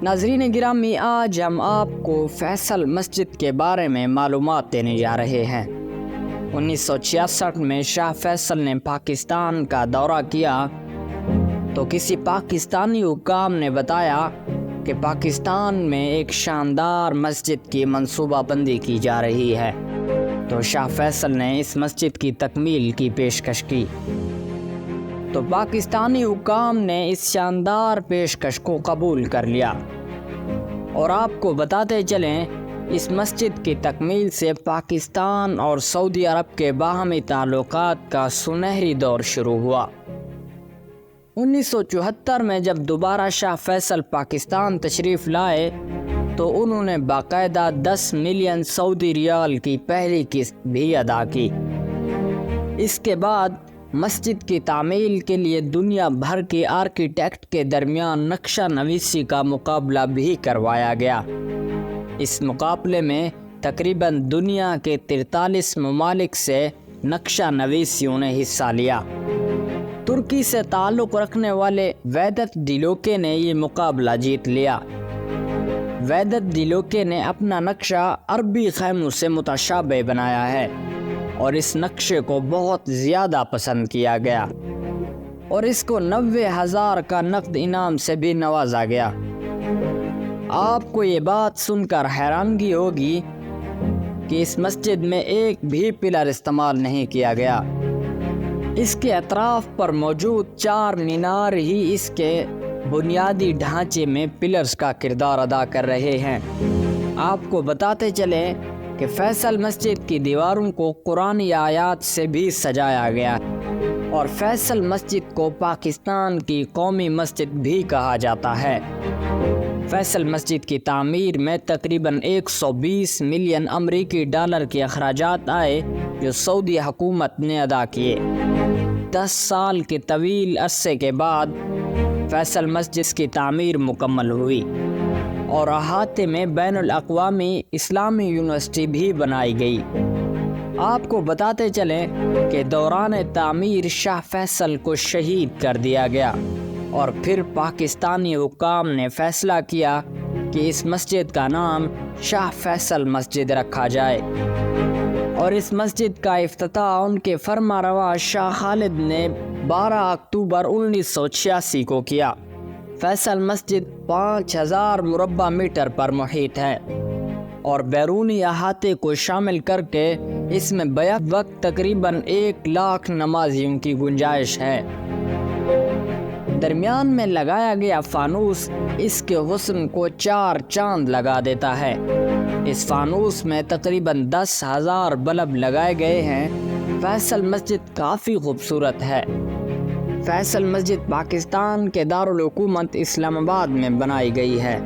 ناظرین گرامی، آج ہم آپ کو فیصل مسجد کے بارے میں معلومات دینے جا رہے ہیں۔ 1966 میں شاہ فیصل نے پاکستان کا دورہ کیا تو کسی پاکستانی حکام نے بتایا کہ پاکستان میں ایک شاندار مسجد کی منصوبہ بندی کی جا رہی ہے، تو شاہ فیصل نے اس مسجد کی تکمیل کی پیشکش کی۔ تو پاکستانی حکام نے اس شاندار پیشکش کو قبول کر لیا، اور آپ کو بتاتے چلیں اس مسجد کی تکمیل سے پاکستان اور سعودی عرب کے باہمی تعلقات کا سنہری دور شروع ہوا۔ 1974 میں جب دوبارہ شاہ فیصل پاکستان تشریف لائے تو انہوں نے باقاعدہ 10 ملین سعودی ریال کی پہلی قسط بھی ادا کی۔ اس کے بعد مسجد کی تعمیل کے لیے دنیا بھر کے آرکیٹیکٹ کے درمیان نقشہ نویسی کا مقابلہ بھی کروایا گیا۔ اس مقابلے میں تقریباً دنیا کے 43 ممالک سے نقشہ نویسیوں نے حصہ لیا۔ ترکی سے تعلق رکھنے والے ویدت ڈیلوکے نے یہ مقابلہ جیت لیا۔ ویدت ڈیلوکے نے اپنا نقشہ عربی خیموں سے متشابہ بنایا ہے، اور اس نقشے کو بہت زیادہ پسند کیا گیا، اور اس کو 90,000 کا نقد انعام سے بھی نوازا گیا۔ آپ کو یہ بات سن کر حیرانگی ہوگی کہ اس مسجد میں ایک بھی پلر استعمال نہیں کیا گیا۔ اس کے اطراف پر موجود 4 مینار ہی اس کے بنیادی ڈھانچے میں پلرز کا کردار ادا کر رہے ہیں۔ آپ کو بتاتے چلیں کہ فیصل مسجد کی دیواروں کو قرآنی آیات سے بھی سجایا گیا، اور فیصل مسجد کو پاکستان کی قومی مسجد بھی کہا جاتا ہے۔ فیصل مسجد کی تعمیر میں تقریباً 120 ملین امریکی ڈالر کے اخراجات آئے، جو سعودی حکومت نے ادا کیے۔ 10 سال کے طویل عرصے کے بعد فیصل مسجد کی تعمیر مکمل ہوئی، اور احاطے میں بین الاقوامی اسلامی یونیورسٹی بھی بنائی گئی۔ آپ کو بتاتے چلیں کہ دوران تعمیر شاہ فیصل کو شہید کر دیا گیا، اور پھر پاکستانی حکام نے فیصلہ کیا کہ اس مسجد کا نام شاہ فیصل مسجد رکھا جائے، اور اس مسجد کا افتتاح ان کے فرمانروا شاہ خالد نے 12 اکتوبر 1986 کو کیا۔ فیصل مسجد 5000 مربع میٹر پر محیط ہے، اور بیرونی احاطے کو شامل کر کے اس میں بیک وقت تقریباً 1 لاکھ نمازیوں کی گنجائش ہے۔ درمیان میں لگایا گیا فانوس اس کے حسن کو 4 چاند لگا دیتا ہے۔ اس فانوس میں تقریباً 10,000 بلب لگائے گئے ہیں۔ فیصل مسجد کافی خوبصورت ہے۔ فیصل مسجد پاکستان کے دارالحکومت اسلام آباد میں بنائی گئی ہے۔